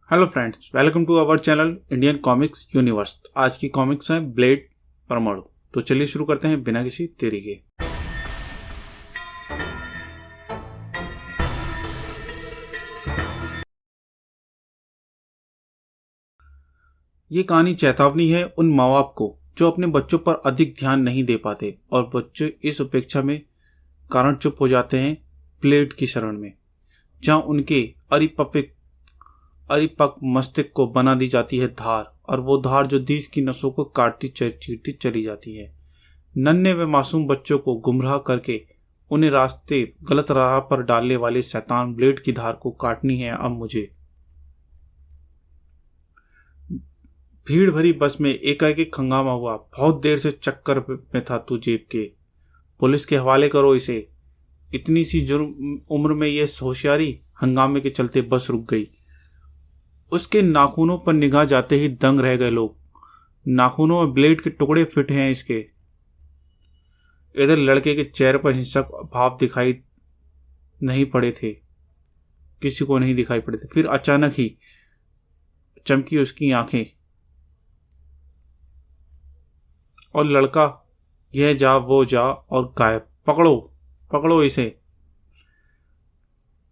Hello friends, welcome to our channel Indian comics universe. आज की comics हैं blade परमाणु। तो चलिए शुरू करते हैं बिना किसी देरी के। ये कहानी चेतावनी है उन माँ बाप को जो अपने बच्चों पर अधिक ध्यान नहीं दे पाते और बच्चे इस उपेक्षा में कारण चुप हो जाते हैं ब्लेड की शरण में, जहां उनके परिपक्व मस्तिष्क को बना दी जाती है धार, और वो धार जो दिल की नसों को काटती चीरती चली जाती है। नन्हे व मासूम बच्चों को गुमराह करके उन्हें गलत राह पर डालने वाले शैतान ब्लेड की धार को काटनी है अब मुझे। भीड़ भरी बस में एकाएक हंगामा हुआ। बहुत देर से चक्कर में था तू जेब के। पुलिस के हवाले करो इसे। इतनी सी जुर्म उम्र में यह होशियारी। हंगामे के चलते बस रुक गई। उसके नाखूनों पर निगाह जाते ही दंग रह गए लोग। नाखूनों में ब्लेड के टुकड़े फिट हैं इसके। इधर लड़के के चेहरे पर हिंसक भाव दिखाई नहीं पड़े थे, किसी को नहीं दिखाई पड़े थे। फिर अचानक ही चमकी उसकी आंखें और लड़का यह जा वो जा और गायब। पकड़ो इसे।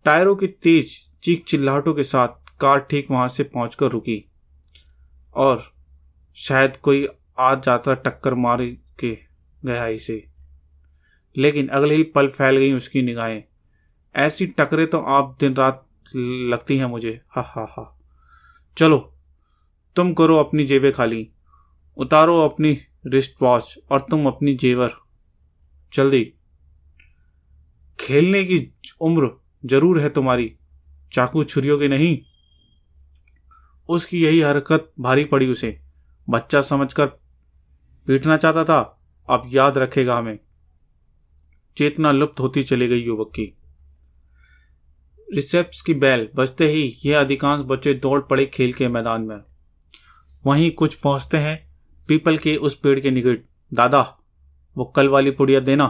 टायरों की तेज चीख चिल्लाहटों के साथ कार ठीक वहां से पहुंचकर रुकी और शायद कोई आज जाता टक्कर मार के गया इसे। लेकिन अगले ही पल फैल गई उसकी निगाहें। ऐसी टकरे तो आप दिन रात लगती हैं मुझे। हा हा हा। चलो तुम करो अपनी जेबें खाली, उतारो अपनी रिस्ट वॉच और तुम अपनी जेवर, जल्दी। खेलने की उम्र जरूर है तुम्हारी, चाकू छुरियों की नहीं। उसकी यही हरकत भारी पड़ी उसे। बच्चा समझकर पीटना चाहता था, अब याद रखेगा हमें। चेतना लुप्त होती चली गई युवक की। रिसेप्स की बेल बजते ही यह अधिकांश बच्चे दौड़ पड़े खेल के मैदान में। वहीं कुछ पहुंचते हैं पीपल के उस पेड़ के निकट। दादा, वो कल वाली पुड़िया देना।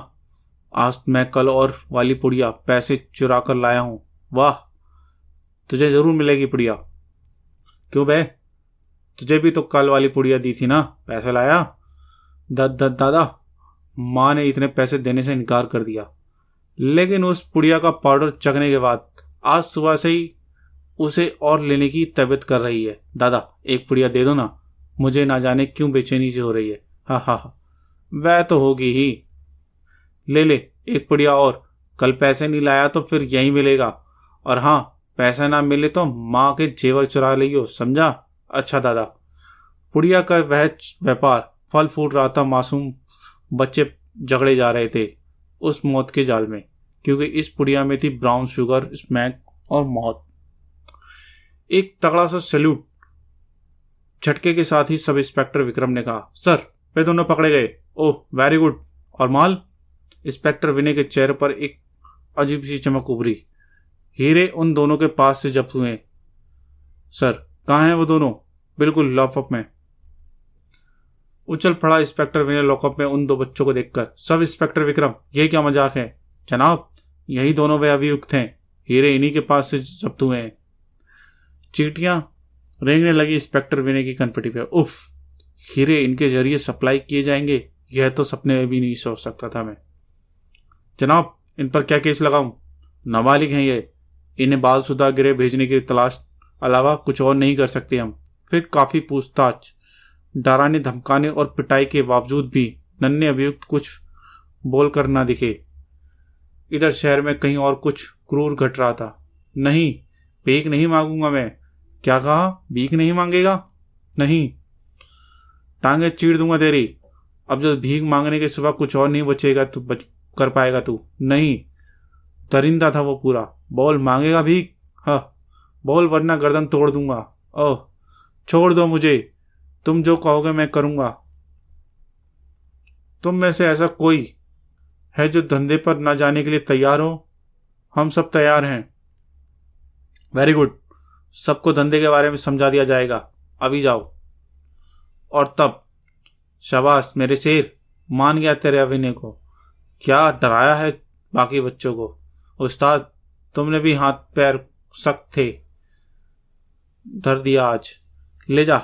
आज मैं कल और वाली पुड़िया पैसे चुरा कर लाया हूं। वाह, तुझे जरूर मिलेगी पुड़िया। क्यों बे, तुझे भी तो कल वाली पुड़िया दी थी ना, पैसे लाया? दादा, माँ ने इतने पैसे देने से इनकार कर दिया, लेकिन उस पुड़िया का पाउडर चखने के बाद आज सुबह से ही उसे और लेने की तबीयत कर रही है। दादा, एक पुड़िया दे दो ना, मुझे ना जाने क्यों बेचैनी सी हो रही है। हा हा हा। वह तो होगी ही। ले एक पुड़िया और। कल पैसे नहीं लाया तो फिर यही मिलेगा, और हाँ, पैसा ना मिले तो माँ के जेवर चुरा लियो, समझा? अच्छा दादा। पुड़िया का वह व्यापार फल फूट रहा था। मासूम बच्चे झगड़े जा रहे थे उस मौत के जाल में, क्योंकि इस पुड़िया में थी ब्राउन शुगर, स्मैक और मौत। एक तगड़ा सा सैल्यूट झटके के साथ ही सब इंस्पेक्टर विक्रम ने कहा, सर वे दोनों पकड़े गए। Oh very good. और माल? इंस्पेक्टर विनय के चेहरे पर एक अजीब सी चमक उभरी। हीरे उन दोनों के पास से जब्त हुए। सर, कहाँ हैं वो दोनों? बिल्कुल लॉकअप में। उछल पड़ा इंस्पेक्टर विनय लॉकअप में उन दो बच्चों को देखकर। सब इंस्पेक्टर विक्रम, ये क्या मजाक है? जनाब, यही दोनों वे अभियुक्त हैं। हीरे इन्हीं के पास से जब्त हुए हैं। चींटियां रेंगने लगी इंस्पेक्टर विनय की कनपटी पे। उफ, हीरे इनके जरिए सप्लाई किए जाएंगे, यह तो सपने में भी नहीं सोच सकता था मैं। जनाब, इन पर क्या केस लगाऊं? नाबालिग हैं ये, इन्हें बालसुदा गृह भेजने की तलाश अलावा कुछ और नहीं कर सकते हम। फिर काफी पूछताछ, डराने धमकाने और पिटाई के बावजूद भी नन्हे अभियुक्त कुछ बोलकर ना दिखे। इधर शहर में कहीं और कुछ क्रूर घट रहा था। नहीं, भीख नहीं मांगूंगा मैं। क्या कहा? भीख नहीं मांगेगा? नहीं, टांगे चीर दूंगा तेरी। अब जब भीख मांगने के सिवा कुछ और नहीं बचेगा तो कर पाएगा तू? नहीं, दरिंदा था वो पूरा। बोल, मांगेगा भीख? हाँ बोल, वरना गर्दन तोड़ दूंगा। ओह, छोड़ दो मुझे, तुम जो कहोगे मैं करूंगा। तुम में से ऐसा कोई है जो धंधे पर ना जाने के लिए तैयार हो? हम सब तैयार हैं। वेरी गुड, सबको धंधे के बारे में समझा दिया जाएगा। अभी जाओ। और तब, शाबाश मेरे शेर, मान गया तेरे अभिनय को। क्या डराया है बाकी बच्चों को? उस्ताद, तुमने भी हाथ पैर सख्त थे। धर दिया आज। ले जा,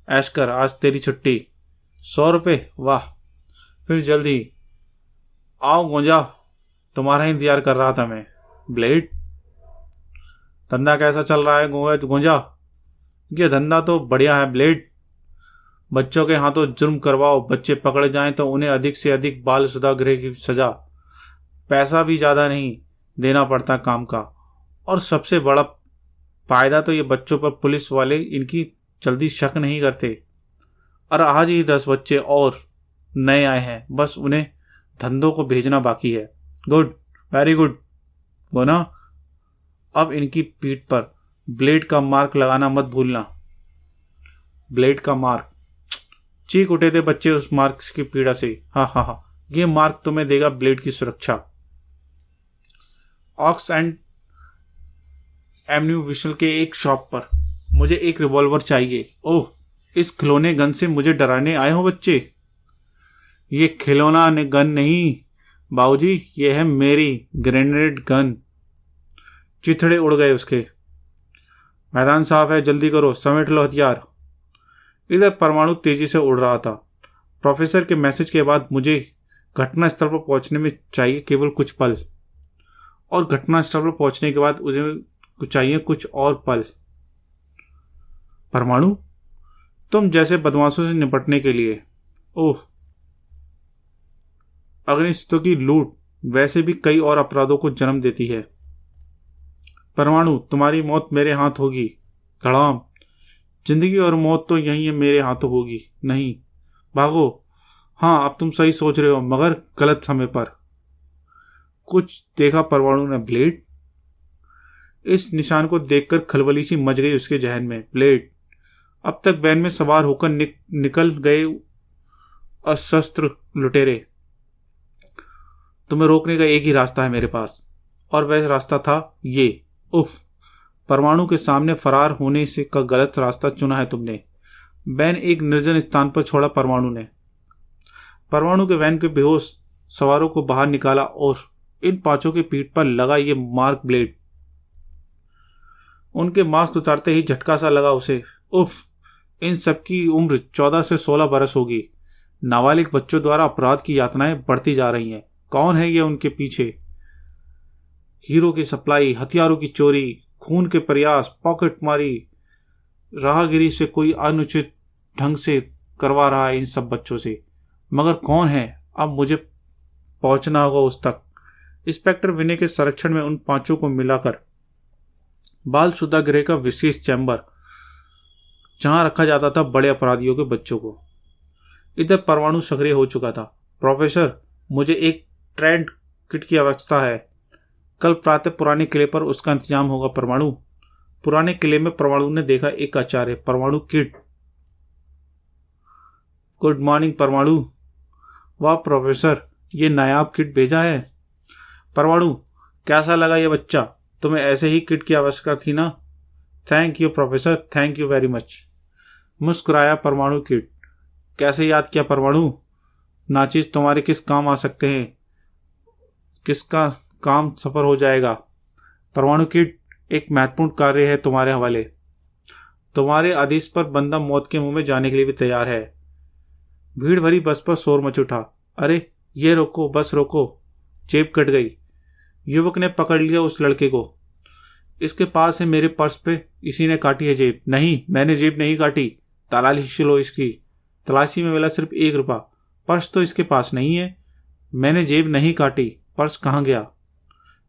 ऐश कर, आज तेरी छुट्टी। 100 रुपये? वाह, फिर जल्दी आओ गोंजा, तुम्हारा इंतजार कर रहा था मैं। ब्लेड, धंधा कैसा चल रहा है गोंजा? ये धंधा तो बढ़िया है ब्लेड। बच्चों के हाथों जुर्म करवाओ, बच्चे पकड़े जाएं तो उन्हें अधिक से अधिक बाल सुधागृह की सजा, पैसा भी ज़्यादा नहीं देना पड़ता काम का, और सबसे बड़ा फायदा तो ये बच्चों पर पुलिस वाले इनकी जल्दी शक नहीं करते। और आज ही 10 बच्चे और नए आए हैं, बस उन्हें धंधों को भेजना बाकी है। Good, very good. वो ना, अब इनकी पीठ पर ब्लेड का मार्क लगाना मत भूलना। ब्लेड का मार्क? चीख उठे थे बच्चे उस मार्क की पीड़ा से। हाँ हाँ हाँ, ये मार्क तुम्हें देगा ब्लेड की सुरक्षा। ऑक्स एंड एवेन्यू विशल के एक शॉप पर मुझे एक रिवॉल्वर चाहिए। ओह, इस खिलौने गन से मुझे डराने आए हो बच्चे? ये खिलौना गन नहीं बाबूजी, ये है मेरी ग्रेनेड गन। चिथड़े उड़ गए उसके। मैदान साफ है, जल्दी करो, समेट लो हथियार। इधर परमाणु तेजी से उड़ रहा था। प्रोफेसर के मैसेज के बाद मुझे घटनास्थल पर पहुंचने में चाहिए केवल कुछ पल, और घटनास्थल पर पहुंचने के बाद मुझे चाहिए कुछ और पल। परमाणु, तुम जैसे बदमाशों से निपटने के लिए। ओह, अग्निस्त्रों की लूट वैसे भी कई और अपराधों को जन्म देती है। परमाणु, तुम्हारी मौत मेरे हाथ होगी। धड़ाम, जिंदगी और मौत तो यही है, मेरे हाथों होगी। नहीं, भागो। हाँ, अब तुम सही सोच रहे हो, मगर गलत समय पर। कुछ देखा परमाणु ने ब्लेड? इस निशान को देखकर खलबली सी मच गई उसके जहन में। ब्लेड, अब तक वैन में सवार होकर निकल गए अशस्त्र लुटेरे। तुम्हें रोकने का एक ही रास्ता है मेरे पास, और वह रास्ता था ये। उफ, परमाणु के सामने फरार होने से का गलत रास्ता चुना है तुमने। वैन एक निर्जन स्थान पर छोड़ा परमाणु ने। परमाणु के वैन के बेहोश सवारों को बाहर निकाला और इन 5 की पीठ पर लगा ये मार्क ब्लेड। उनके मास्क उतारते ही झटका सा लगा उसे। उफ, इन सबकी उम्र 14 से 16 बरस होगी। नाबालिग बच्चों द्वारा अपराध की यातनाएं बढ़ती जा रही हैं। कौन है ये उनके पीछे? हीरो की सप्लाई, हथियारों की चोरी, खून के प्रयास, पॉकेटमारी, राहगीरी से कोई अनुचित ढंग से करवा रहा है इन सब बच्चों से। मगर कौन है? अब मुझे पहुंचना होगा उस तक। इंस्पेक्टर विनय के संरक्षण में उन 5 को मिलाकर बाल शुद्धागृह का विशेष चैम्बर, जहां रखा जाता था बड़े अपराधियों के बच्चों को। इधर परमाणु सक्रिय हो चुका था। प्रोफेसर, मुझे एक ट्रेंड किट की आवश्यकता है। कल प्रातः पुराने किले पर उसका इंतजाम होगा परमाणु। पुराने किले में परमाणु ने देखा एक आचार्य। परमाणु किट। गुड मॉर्निंग परमाणु। वाह प्रोफेसर, ये नायाब किट भेजा है। परमाणु, कैसा लगा ये बच्चा? तुम्हें ऐसे ही किट की आवश्यकता थी ना? Thank you professor, thank you very much. मुस्कुराया परमाणु किट। कैसे याद किया परमाणु? नाचीज तुम्हारे किस काम आ सकते हैं? किसका काम सफर हो जाएगा? परमाणु किट, एक महत्वपूर्ण कार्य है तुम्हारे हवाले। तुम्हारे आदेश पर बंदा मौत के मुंह में जाने के लिए भी तैयार है। भीड़ भरी बस पर शोर मच उठा। अरे ये रोको, बस रोको, जेब कट गई। युवक ने पकड़ लिया उस लड़के को। इसके पास है मेरे पर्स पे, इसी ने काटी है जेब। नहीं, मैंने जेब नहीं काटी। तलाशी लो इसकी। तलाशी में मिला सिर्फ 1 रुपया। पर्स तो इसके पास नहीं है। मैंने जेब नहीं काटी। पर्स कहाँ गया?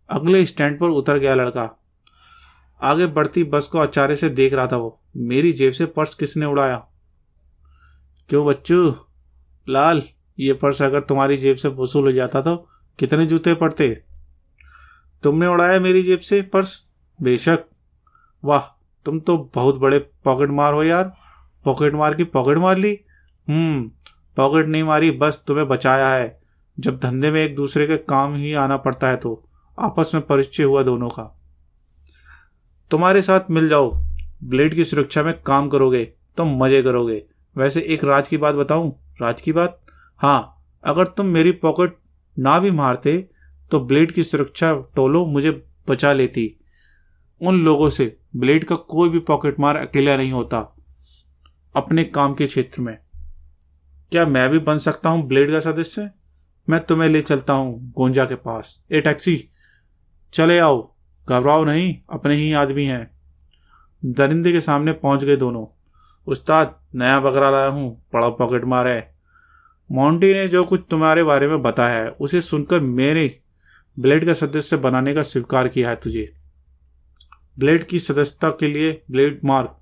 अगले स्टैंड पर उतर गया लड़का। आगे बढ़ती बस को अचारे से देख रहा था वो। मेरी जेब से पर्स किसने उड़ाया? क्यों बच्चू लाल, ये पर्स अगर तुम्हारी जेब से वसूल हो जाता तो कितने जूते पड़ते? तुमने उड़ाया मेरी जेब से पर्स? बेशक। वाह, तुम तो बहुत बड़े पॉकेट मार हो यार। पॉकेट मार की पॉकेट मार ली? पॉकेट नहीं मारी, बस तुम्हें बचाया है। जब धंधे में एक दूसरे के काम ही आना पड़ता है तो आपस में परिचय हुआ दोनों का। तुम्हारे साथ मिल जाओ, ब्लेड की सुरक्षा में काम करोगे तो मजे करोगे। वैसे एक राज की बात बताऊं? राज की बात? हाँ, अगर तुम मेरी पॉकेट ना भी मारते तो ब्लेड की सुरक्षा टोलो मुझे बचा लेती। उन लोगों से ब्लेड का कोई भी पॉकेटमार अकेला नहीं होता अपने काम के क्षेत्र में। क्या मैं भी बन सकता हूं ब्लेड का सदस्य? मैं तुम्हें ले चलता हूं गोंजा के पास। ए टैक्सी, चले आओ, घबराओ नहीं, अपने ही आदमी हैं। दरिंदे के सामने पहुंच गए दोनों। उस्ताद, नया बकरा लाया हूं, बड़ा पॉकेटमार है। मोंटी ने जो कुछ तुम्हारे बारे में बताया है उसे सुनकर मेरे ब्लेड का सदस्य बनाने का स्वीकार किया है तुझे। ब्लेड की सदस्यता के लिए ब्लेड मार्क,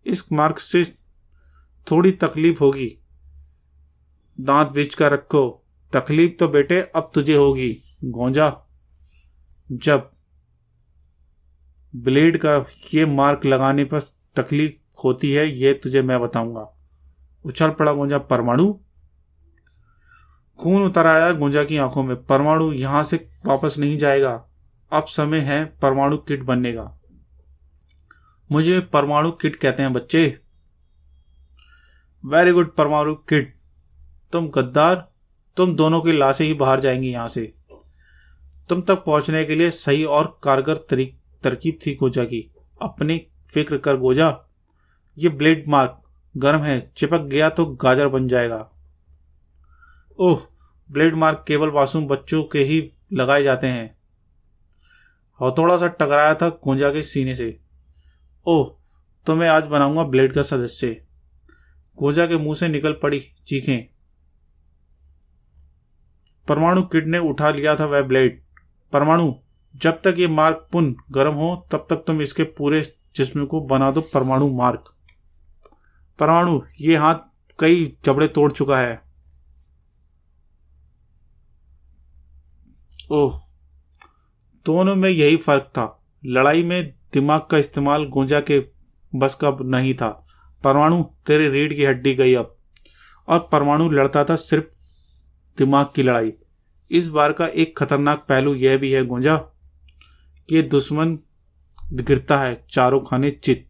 इस मार्क से थोड़ी तकलीफ होगी, दांत बीच कर रखो। तकलीफ तो बेटे अब तुझे होगी गोंजा, जब ब्लेड का ये मार्क लगाने पर तकलीफ होती है, ये तुझे मैं बताऊंगा। उछल पड़ा गोंजा। परमाणु? खून उतर आया गोंजा की आंखों में। परमाणु यहां से वापस नहीं जाएगा, अब समय है परमाणु किट बनने का। मुझे परमाणु किट कहते हैं बच्चे। वेरी गुड परमाणु किट। तुम गद्दार, तुम दोनों की लाशें ही बाहर जाएंगी यहां से। तुम तक पहुंचने के लिए सही और कारगर तरकीब थी गोंजा की। अपनी फिक्र कर गोंजा, ये ब्लेड मार्क गर्म है, चिपक गया तो गाजर बन जाएगा। ओह, ब्लेड मार्क केवल मासूम बच्चों के ही लगाए जाते हैं। हथौड़ा सा टकराया था गोंजा के सीने से। ओह, तो मैं आज बनाऊंगा ब्लेड का सदस्य। गोंजा के मुंह से निकल पड़ी चीखें। परमाणु किड ने उठा लिया था वह ब्लेड। परमाणु, जब तक ये मार्क पुनः गर्म हो तब तक तुम इसके पूरे जिस्म को बना दो परमाणु मार्क। परमाणु, ये हाथ कई जबड़े तोड़ चुका है। ओह, दोनों में यही फर्क था। लड़ाई में दिमाग का इस्तेमाल गोंजा के बस का नहीं था। परमाणु, तेरे रीढ़ की हड्डी गई अब। और परमाणु लड़ता था सिर्फ दिमाग की लड़ाई। इस बार का एक खतरनाक पहलू यह भी है गोंजा कि दुश्मन गिरता है चारों खाने चित।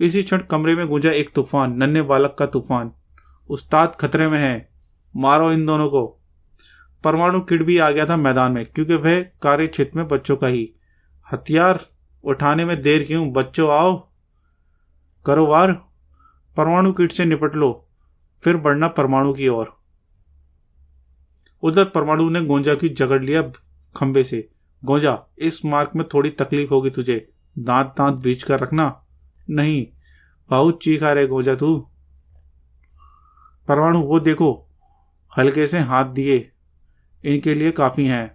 इसी क्षण कमरे में गूंजा एक तूफान, नन्हे बालक का तूफान। उस्ताद खतरे में है, मारो इन दोनों को। परमाणु किड भी आ गया था मैदान में, क्योंकि वह कार्य क्षेत्र में बच्चों का ही। हथियार उठाने में देर क्यों, बच्चों आओ, करो वार। परमाणु किड से निपट लो, फिर बढ़ना परमाणु की ओर। उधर परमाणु ने गोंजा की जकड़ लिया खंबे से। गोंजा, इस मार्क में थोड़ी तकलीफ होगी तुझे, दांत दांत बीच कर रखना। नहीं, बहुत चीखा रहे गोंजा तू। परमाणु, वो देखो, हल्के से हाथ दिए, इनके लिए काफी हैं।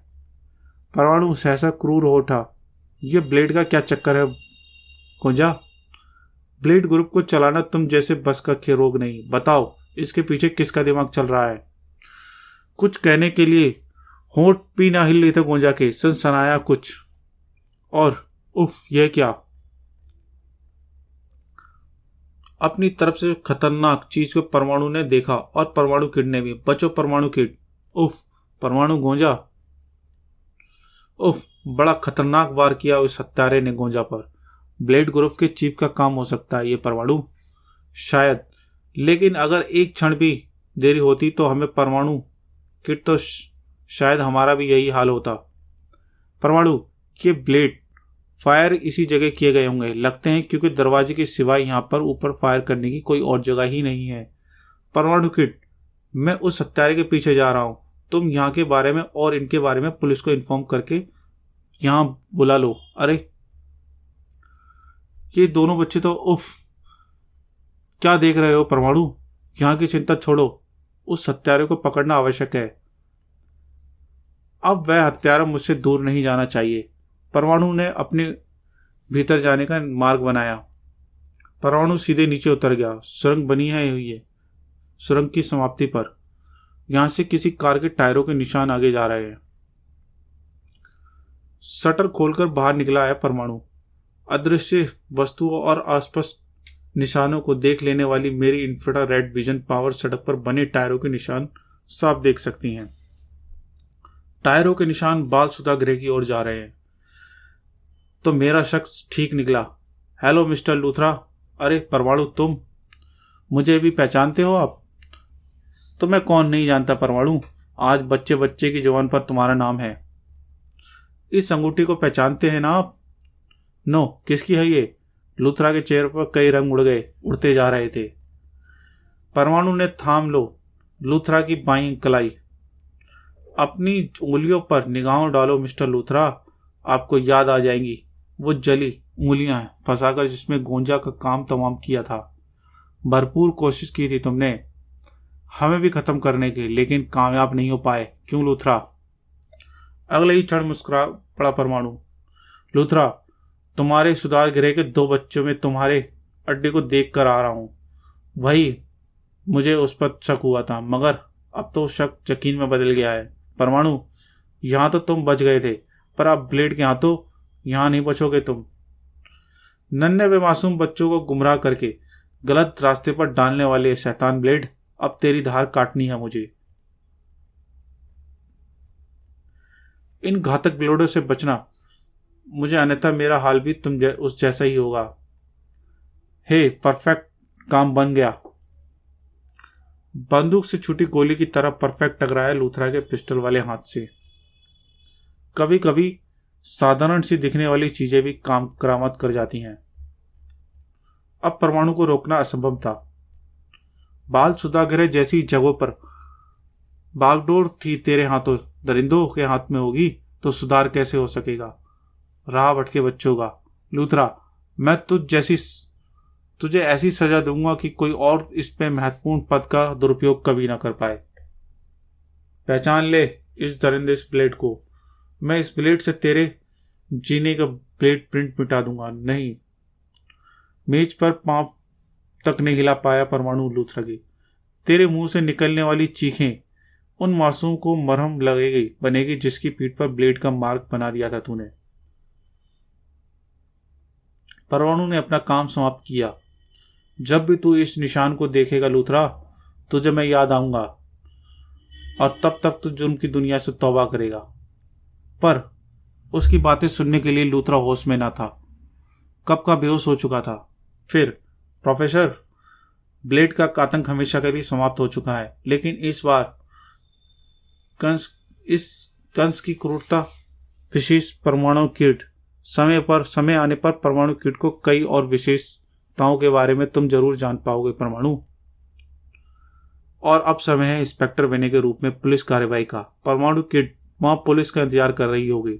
परमाणु सहसा क्रूर हो उठा। ये ब्लेड का क्या चक्कर है गोंजा? ब्लेड ग्रुप को चलाना तुम जैसे बस का रोग नहीं। बताओ, इसके पीछे किसका दिमाग चल रहा है? कुछ कहने के लिए होंठ भी ना हिल रहे थे गोंजा के। सनसनाया कुछ और उफ, यह क्या? अपनी तरफ से खतरनाक चीज को परमाणु ने देखा और परमाणु किड ने भी। बचो परमाणु किड। उफ, परमाणु गोंजा। उफ, बड़ा खतरनाक वार किया उस हत्यारे ने गोंजा पर। ब्लेड ग्रुप के चीफ का काम हो सकता है ये परमाणु, शायद, लेकिन अगर एक क्षण भी देरी होती तो हमें परमाणु किड तो शायद हमारा भी यही हाल होता। परमाणु, ये ब्लेड फायर इसी जगह किए गए होंगे लगते हैं, क्योंकि दरवाजे के सिवाय यहां पर ऊपर फायर करने की कोई और जगह ही नहीं है। परमाणु किड, मैं उस हत्यारे के पीछे जा रहा हूं। तुम यहाँ के बारे में और इनके बारे में पुलिस को इन्फॉर्म करके यहां बुला लो। अरे ये दोनों बच्चे तो, उफ, क्या देख रहे हो परमाणु? यहाँ की चिंता छोड़ो, उस हत्यारे को पकड़ना आवश्यक है। अब वह हत्यारा मुझसे दूर नहीं जाना चाहिए। परमाणु ने अपने भीतर जाने का मार्ग बनाया। परमाणु सीधे नीचे उतर गया। सुरंग बनी है हुई है। सुरंग की समाप्ति पर यहां से किसी कार के टायरों के निशान आगे जा रहे हैं। शटर खोलकर बाहर निकला है परमाणु। अदृश्य वस्तुओं और आसपास निशानों को देख लेने वाली मेरी इंफ्रारेड विजन पावर सड़क पर बने टायरों के निशान साफ देख सकती हैं। टायरों के निशान बाल सुधा ग्रे की ओर जा रहे हैं। तो मेरा शख्स ठीक निकला। Hello mister Luthra. अरे परमाणु, तुम मुझे भी पहचानते हो आप? तो मैं कौन नहीं जानता परमाणु, आज बच्चे बच्चे की जुबान पर तुम्हारा नाम है। इस अंगूठी को पहचानते हैं ना आप? नो, किसकी है ये? लूथरा के चेहरे पर कई रंग उड़ते जा रहे थे। परमाणु ने थाम लो लूथरा की बाईं कलाई। अपनी उंगलियों पर निगाहों डालो मिस्टर लूथरा, आपको याद आ जाएंगी वो जली उंगलियां फंसाकर जिसमें गोंजा का काम तमाम किया था। भरपूर कोशिश की थी तुमने हमें भी खत्म करने की, लेकिन कामयाब नहीं हो पाए, क्यों लूथरा? अगले ही क्षण मुस्कुरा पड़ा परमाणु। लूथरा, तुम्हारे सुधार गृह के 2 बच्चों में तुम्हारे अड्डे को देख कर आ रहा हूं। वही मुझे उस पर शक हुआ था, मगर अब तो शक यकीन में बदल गया है। परमाणु, यहां तो तुम बच गए थे, पर अब ब्लेड के हाथों यहां नहीं बचोगे तुम। नन्हे बेमासूम बच्चों को गुमराह करके गलत रास्ते पर डालने वाले शैतान ब्लेड, अब तेरी धार काटनी है मुझे। इन घातक ब्लेडों से बचना मुझे, अन्यथा मेरा हाल भी तुम उस जैसा ही होगा। हे, परफेक्ट, काम बन गया। बंदूक से छूटी गोली की तरह परफेक्ट टकराया लूथरा के पिस्टल वाले हाथ से। कभी कभी साधारण सी दिखने वाली चीजें भी काम करामत कर जाती हैं। अब परमाणु को रोकना असंभव था। बाल सुधागृह जैसी जगहों पर बागडोर थी तेरे हाथों, दरिंदों के हाथ में होगी तो सुधार कैसे हो सकेगा? राह भटके बच्चों का। लूथरा, मैं तुझे ऐसी सजा दूंगा कि कोई और इस पे महत्वपूर्ण पद का दुरुपयोग कभी ना कर पाए। पहचान ले इस दरिंदे इस ब्लेड को। मैं इस ब्लेड से तेरे जीने का ब्लेड प्रिंट मिटा दूंगा। नहीं, मेज पर पांव तक नहीं हिला पाया परमाणु लूथरा की। तेरे मुंह से निकलने वाली चीखें उन मासूम को मरहम लगेगी बनेगी जिसकी पीठ पर ब्लेड का मार्क बना दिया था तूने। परमाणु ने अपना काम समाप्त किया। जब भी तू इस निशान को देखेगा लूथरा, तुझे मैं याद आऊंगा, और तब तक तू जुर्म की दुनिया से तौबा करेगा। पर उसकी बातें सुनने के लिए लूथरा होश में ना था, कब का बेहोश हो चुका था। फिर प्रोफेसर, ब्लेड का आतंक हमेशा के लिए समाप्त हो चुका है, लेकिन इस बार कंस की क्रूरता, विशेष परमाणु किट, समय आने पर परमाणु किट को कई और विशेषताओं के बारे में तुम जरूर जान पाओगे परमाणु। और अब समय है इंस्पेक्टर वेने के रूप में पुलिस कार्रवाई का। परमाणु किट वहां पुलिस का इंतजार कर रही होगी,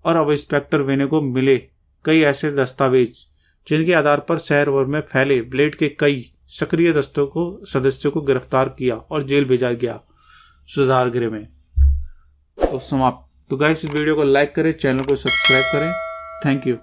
और अब इंस्पेक्टर वेने को मिले कई ऐसे दस्तावेज जिनके आधार पर शहर भर में फैले ब्लेड के कई सक्रिय सदस्यों को गिरफ्तार किया और जेल भेजा गया सुधार गृह में। तो समाप्त। तो गाइस, इस वीडियो को लाइक करें, चैनल को सब्सक्राइब करें। Thank you.